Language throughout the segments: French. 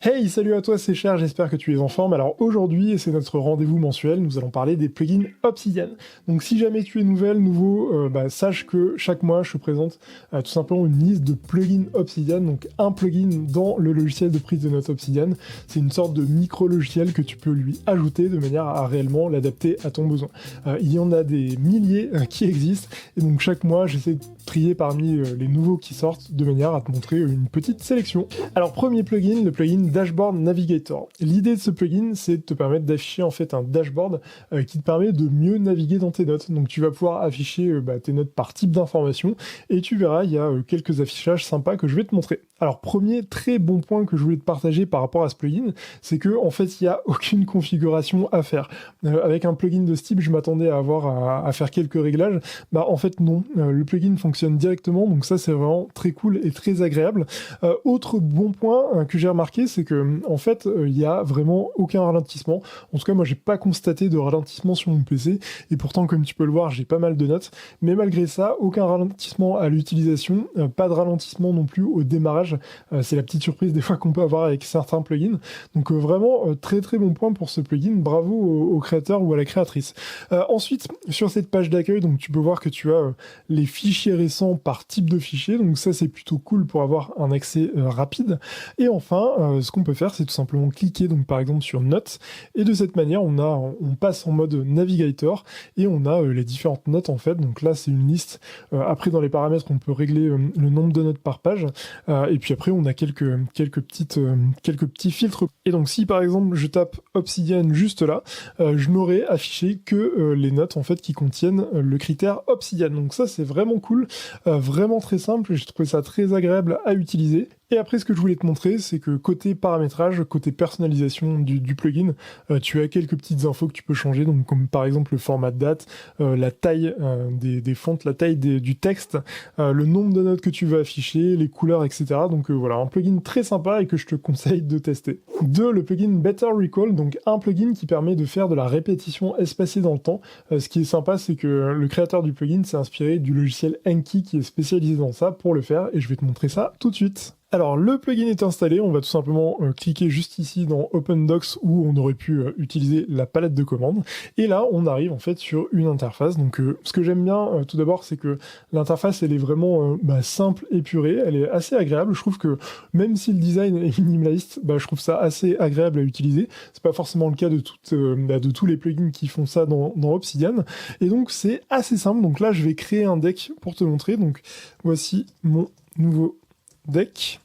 Hey, salut à toi, c'est Cher, j'espère que tu es en forme. Alors aujourd'hui, c'est notre rendez-vous mensuel, nous allons parler des plugins Obsidian. Donc si jamais tu es nouveau, sache que chaque mois, je te présente tout simplement une liste de plugins Obsidian, donc un plugin dans le logiciel de prise de notes Obsidian. C'est une sorte de micro-logiciel que tu peux lui ajouter de manière à réellement l'adapter à ton besoin. Il y en a des milliers qui existent, et donc chaque mois, j'essaie de trier parmi les nouveaux qui sortent de manière à te montrer une petite sélection. Alors premier plugin, le plugin Dashboard Navigator. L'idée de ce plugin, c'est de te permettre d'afficher en fait un dashboard qui te permet de mieux naviguer dans tes notes. Donc tu vas pouvoir afficher tes notes par type d'information et tu verras, il y a quelques affichages sympas que je vais te montrer. Alors premier très bon point que je voulais te partager par rapport à ce plugin, c'est que en fait il n'y a aucune configuration à faire. Avec un plugin de ce type, je m'attendais à avoir à faire quelques réglages. Bah en fait non, le plugin fonctionne directement, donc ça c'est vraiment très cool et très agréable. Autre bon point que j'ai remarqué, c'est que en fait il y a vraiment aucun ralentissement. En tout cas moi j'ai pas constaté de ralentissement sur mon PC, et pourtant comme tu peux le voir j'ai pas mal de notes, mais malgré ça aucun ralentissement à l'utilisation, pas de ralentissement non plus au démarrage. C'est la petite surprise des fois qu'on peut avoir avec certains plugins. Donc vraiment très très bon point pour ce plugin, bravo au créateur ou à la créatrice. Ensuite sur cette page d'accueil, donc tu peux voir que tu as les fichiers récents par type de fichier, donc ça c'est plutôt cool pour avoir un accès rapide. Et enfin ce qu'on peut faire c'est tout simplement cliquer donc par exemple sur Notes, et de cette manière on passe en mode navigator et on a les différentes notes en fait. Donc là c'est une liste, après dans les paramètres on peut régler le nombre de notes par page, et puis après on a quelques petits filtres. Et donc si par exemple je tape Obsidian juste là, je n'aurai affiché que les notes en fait qui contiennent le critère Obsidian. Donc ça c'est vraiment cool, vraiment très simple, j'ai trouvé ça très agréable à utiliser. Et après, ce que je voulais te montrer, c'est que côté paramétrage, côté personnalisation du plugin, tu as quelques petites infos que tu peux changer, donc comme par exemple le format de date, la taille des fontes, la taille du texte, le nombre de notes que tu veux afficher, les couleurs, etc. Donc voilà, un plugin très sympa et que je te conseille de tester. 2. Le plugin Better Recall, donc un plugin qui permet de faire de la répétition espacée dans le temps. Ce qui est sympa, c'est que le créateur du plugin s'est inspiré du logiciel Anki qui est spécialisé dans ça pour le faire, et je vais te montrer ça tout de suite. Alors le plugin est installé, on va tout simplement cliquer juste ici dans Open Docs où on aurait pu utiliser la palette de commandes, et là on arrive en fait sur une interface. Donc ce que j'aime bien tout d'abord, c'est que l'interface elle est vraiment simple, épurée, elle est assez agréable. Je trouve que même si le design est minimaliste, je trouve ça assez agréable à utiliser. C'est pas forcément le cas de tous les plugins qui font ça dans Obsidian, et donc c'est assez simple. Donc là je vais créer un deck pour te montrer. Donc voici mon nouveau deck.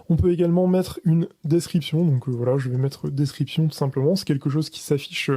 On peut également mettre une description, donc voilà, je vais mettre description tout simplement, c'est quelque chose qui s'affiche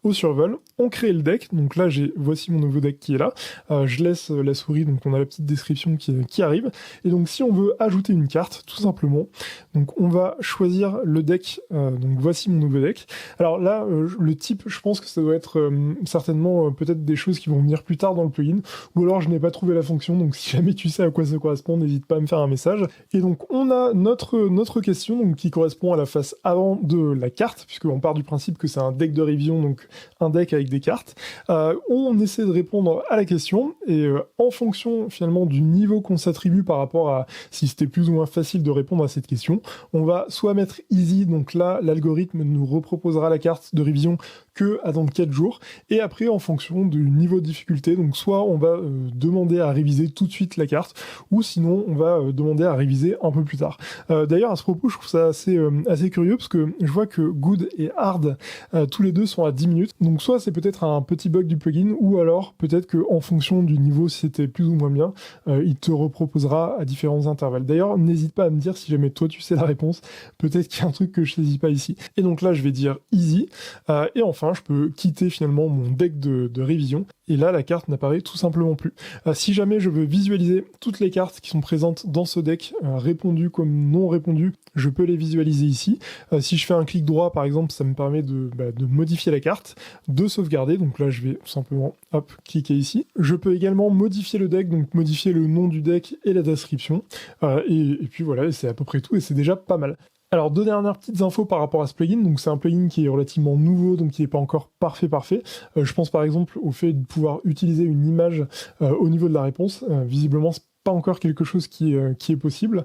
au survol. On crée le deck, donc là voici mon nouveau deck qui est là, je laisse la souris, donc on a la petite description qui arrive, et donc si on veut ajouter une carte, tout simplement, donc on va choisir le deck, donc voici mon nouveau deck. Alors là, le type, je pense que ça doit être certainement peut-être des choses qui vont venir plus tard dans le plugin, ou alors je n'ai pas trouvé la fonction, donc si jamais tu sais à quoi ça correspond, n'hésite pas à me faire un message. Et donc on a notre question donc, qui correspond à la face avant de la carte, puisqu'on part du principe que c'est un deck de révision, donc un deck avec des cartes. On essaie de répondre à la question, et en fonction finalement du niveau qu'on s'attribue par rapport à si c'était plus ou moins facile de répondre à cette question, on va soit mettre easy, donc là l'algorithme nous reproposera la carte de révision que dans 4 jours, et après en fonction du niveau de difficulté, donc soit on va demander à réviser tout de suite la carte, ou sinon on va demander à réviser un peu plus tard. D'ailleurs à ce propos je trouve ça assez curieux, parce que je vois que good et hard tous les deux sont à 10 minutes, donc soit c'est peut-être un petit bug du plugin, ou alors peut-être qu'en fonction du niveau, si c'était plus ou moins bien, il te reproposera à différents intervalles. D'ailleurs n'hésite pas à me dire si jamais toi tu sais la réponse, peut-être qu'il y a un truc que je saisis pas ici. Et donc là je vais dire easy, et enfin je peux quitter finalement mon deck de révision, et là la carte n'apparaît tout simplement plus. Si jamais je veux visualiser toutes les cartes qui sont présentes dans ce deck, répondues comme non répondues, je peux les visualiser ici. Si je fais un clic droit par exemple, ça me permet de modifier la carte, de sauvegarder, donc là je vais tout simplement cliquer ici. Je peux également modifier le deck, donc modifier le nom du deck et la description, et puis voilà, c'est à peu près tout, et c'est déjà pas mal. Alors, 2 dernières petites infos par rapport à ce plugin. Donc, c'est un plugin qui est relativement nouveau, donc qui n'est pas encore parfait. Je pense par exemple au fait de pouvoir utiliser une image au niveau de la réponse. Visiblement, c'est pas encore quelque chose qui est possible.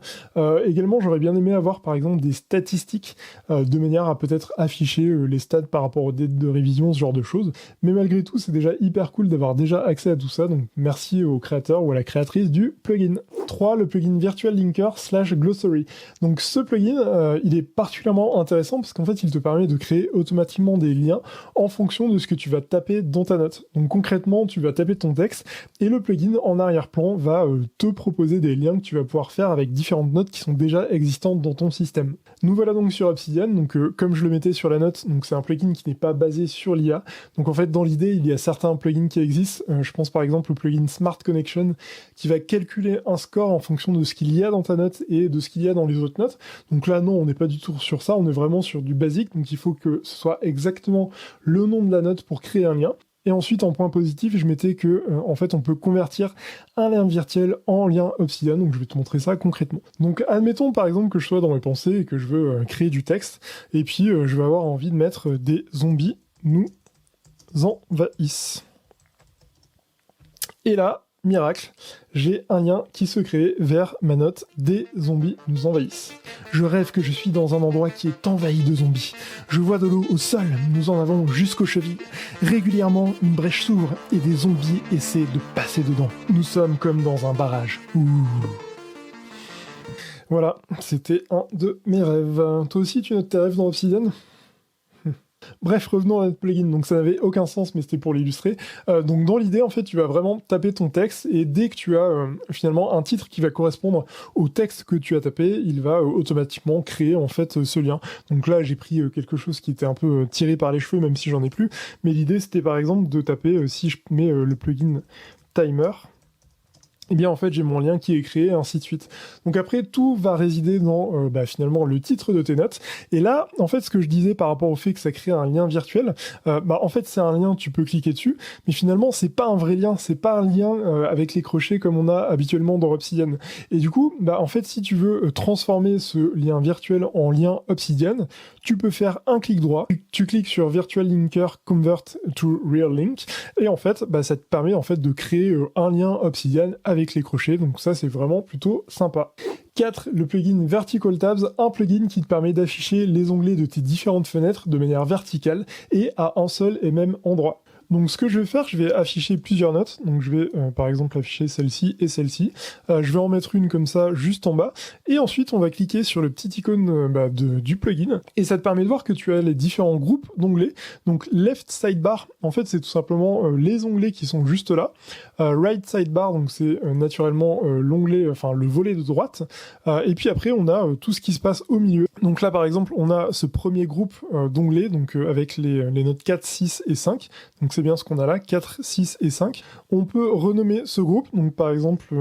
Également, j'aurais bien aimé avoir par exemple des statistiques de manière à peut-être afficher les stats par rapport aux dates de révision, ce genre de choses. Mais malgré tout, c'est déjà hyper cool d'avoir déjà accès à tout ça, donc merci au créateur ou à la créatrice du plugin. 3. Le plugin Virtual Linker / Glossary. Donc ce plugin, il est particulièrement intéressant parce qu'en fait, il te permet de créer automatiquement des liens en fonction de ce que tu vas taper dans ta note. Donc concrètement, tu vas taper ton texte et le plugin en arrière-plan va te proposer des liens que tu vas pouvoir faire avec différentes notes qui sont déjà existantes dans ton système. Nous voilà donc sur Obsidian, donc comme je le mettais sur la note, donc c'est un plugin qui n'est pas basé sur l'IA. Donc en fait, dans l'idée, il y a certains plugins qui existent. Je pense par exemple au plugin Smart Connection qui va calculer un score en fonction de ce qu'il y a dans ta note et de ce qu'il y a dans les autres notes. Donc là, non, on n'est pas du tout sur ça, on est vraiment sur du basique, donc il faut que ce soit exactement le nom de la note pour créer un lien. Et ensuite, en point positif, je mettais que, en fait, on peut convertir un lien virtuel en lien Obsidian, donc je vais te montrer ça concrètement. Donc, admettons par exemple que je sois dans mes pensées et que je veux créer du texte, et puis je vais avoir envie de mettre des zombies nous envahissent. Et là, miracle, j'ai un lien qui se crée vers ma note « Des zombies nous envahissent ». Je rêve que je suis dans un endroit qui est envahi de zombies. Je vois de l'eau au sol, nous en avons jusqu'aux chevilles. Régulièrement, une brèche s'ouvre et des zombies essaient de passer dedans. Nous sommes comme dans un barrage. Ouh. Voilà, c'était un de mes rêves. Toi aussi, tu notes tes rêves dans Obsidian ? Bref, revenons à notre plugin, donc ça n'avait aucun sens, mais c'était pour l'illustrer. Donc dans l'idée, en fait, tu vas vraiment taper ton texte, et dès que tu as finalement un titre qui va correspondre au texte que tu as tapé, il va automatiquement créer en fait ce lien. Donc là, j'ai pris quelque chose qui était un peu tiré par les cheveux, même si j'en ai plus, mais l'idée c'était par exemple de taper, si je mets le plugin Timer, et bien en fait j'ai mon lien qui est créé, et ainsi de suite. Donc après, tout va résider dans finalement le titre de tes notes. Et là, en fait, ce que je disais par rapport au fait que ça crée un lien virtuel, en fait c'est un lien, tu peux cliquer dessus, mais finalement c'est pas un vrai lien, c'est pas un lien avec les crochets comme on a habituellement dans Obsidian. Et du coup, en fait, si tu veux transformer ce lien virtuel en lien Obsidian, tu peux faire un clic droit, tu cliques sur Virtual Linker Convert to Real Link, et en fait, ça te permet en fait de créer un lien Obsidian avec les crochets, donc ça c'est vraiment plutôt sympa. 4. Le plugin Vertical Tabs, un plugin qui te permet d'afficher les onglets de tes différentes fenêtres de manière verticale et à un seul et même endroit. Donc ce que je vais faire, je vais afficher plusieurs notes. Donc je vais par exemple afficher celle-ci et celle-ci. Je vais en mettre une comme ça juste en bas. Et ensuite on va cliquer sur le petit icône du plugin. Et ça te permet de voir que tu as les différents groupes d'onglets. Donc left sidebar, en fait c'est tout simplement les onglets qui sont juste là. Right sidebar, donc c'est naturellement l'onglet, enfin le volet de droite. Et puis après on a tout ce qui se passe au milieu. Donc là par exemple on a ce premier groupe d'onglets, donc avec les notes 4, 6 et 5. Donc c'est bien ce qu'on a là, 4, 6 et 5. On peut renommer ce groupe, donc par exemple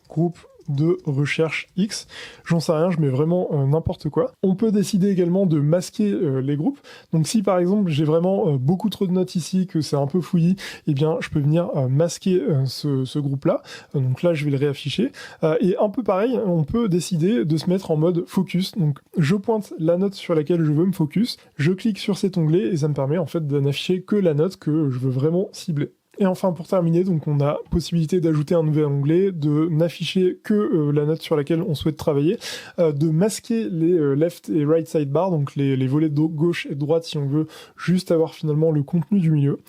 groupe de recherche X, j'en sais rien, je mets vraiment n'importe quoi. On peut décider également de masquer les groupes, donc si par exemple j'ai vraiment beaucoup trop de notes ici, que c'est un peu fouillis, eh bien je peux venir masquer ce groupe-là, donc là je vais le réafficher, et un peu pareil, on peut décider de se mettre en mode focus, donc je pointe la note sur laquelle je veux me focus, je clique sur cet onglet, et ça me permet en fait de n'afficher que la note que je veux vraiment cibler. Et enfin, pour terminer, donc on a possibilité d'ajouter un nouvel onglet, de n'afficher que la note sur laquelle on souhaite travailler, de masquer les left et right sidebar, donc les volets de gauche et de droite si on veut juste avoir finalement le contenu du milieu.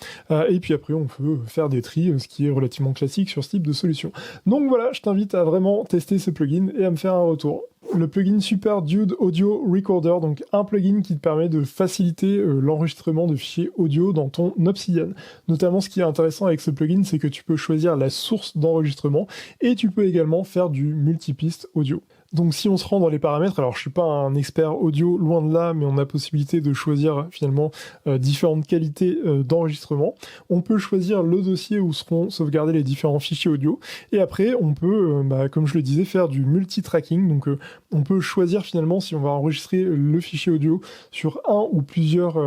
Et puis après, on peut faire des tris, ce qui est relativement classique sur ce type de solution. Donc voilà, je t'invite à vraiment tester ce plugin et à me faire un retour. Le plugin Super Dude Audio Recorder, donc un plugin qui te permet de faciliter l'enregistrement de fichiers audio dans ton Obsidian. Notamment, ce qui est intéressant avec ce plugin, c'est que tu peux choisir la source d'enregistrement et tu peux également faire du multipiste audio. Donc si on se rend dans les paramètres, alors je suis pas un expert audio, loin de là, mais on a possibilité de choisir finalement différentes qualités d'enregistrement. On peut choisir le dossier où seront sauvegardés les différents fichiers audio, et après on peut, comme je le disais, faire du multitracking, donc on peut choisir finalement si on va enregistrer le fichier audio sur un ou plusieurs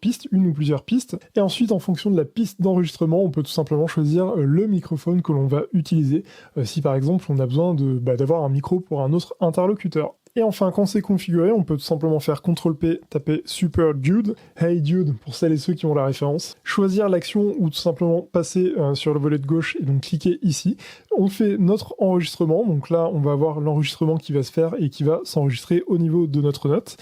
pistes, une ou plusieurs pistes, et ensuite en fonction de la piste d'enregistrement, on peut tout simplement choisir le microphone que l'on va utiliser, si par exemple on a besoin d'avoir un micro pour un autre interlocuteur. Et enfin, quand c'est configuré, on peut tout simplement faire CTRL-P, taper Super Dude, Hey Dude pour celles et ceux qui ont la référence, choisir l'action ou tout simplement passer sur le volet de gauche et donc cliquer ici. On fait notre enregistrement, donc là on va avoir l'enregistrement qui va se faire et qui va s'enregistrer au niveau de notre note.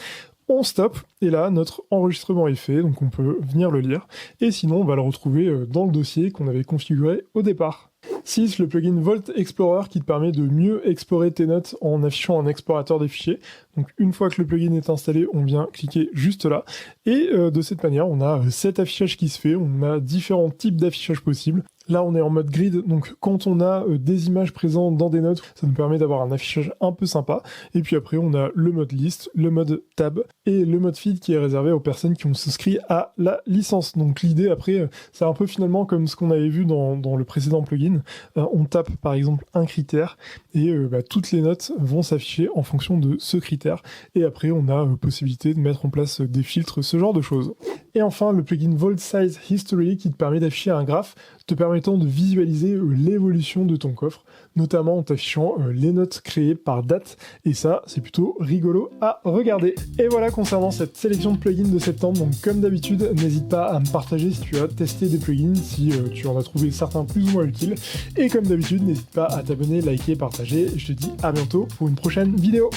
On stop, et là, notre enregistrement est fait, donc on peut venir le lire. Et sinon, on va le retrouver dans le dossier qu'on avait configuré au départ. 6. Le plugin Volt Explorer qui te permet de mieux explorer tes notes en affichant un explorateur des fichiers. Donc une fois que le plugin est installé, on vient cliquer juste là. Et de cette manière, on a cet affichage qui se fait, on a différents types d'affichage possibles. Là, on est en mode grid, donc quand on a des images présentes dans des notes, ça nous permet d'avoir un affichage un peu sympa. Et puis après, on a le mode liste, le mode tab et le mode feed qui est réservé aux personnes qui ont souscrit à la licence. Donc l'idée, après, c'est un peu finalement comme ce qu'on avait vu dans le précédent plugin. On tape par exemple un critère et toutes les notes vont s'afficher en fonction de ce critère. Et après, on a possibilité de mettre en place des filtres, ce genre de choses. Et enfin, le plugin Volt Size History qui te permet d'afficher un graphe te permettant de visualiser l'évolution de ton coffre, notamment en t'affichant les notes créées par date, et ça, c'est plutôt rigolo à regarder. Et voilà concernant cette sélection de plugins de septembre, donc comme d'habitude, n'hésite pas à me partager si tu as testé des plugins, si tu en as trouvé certains plus ou moins utiles, et comme d'habitude, n'hésite pas à t'abonner, liker, partager, et je te dis à bientôt pour une prochaine vidéo.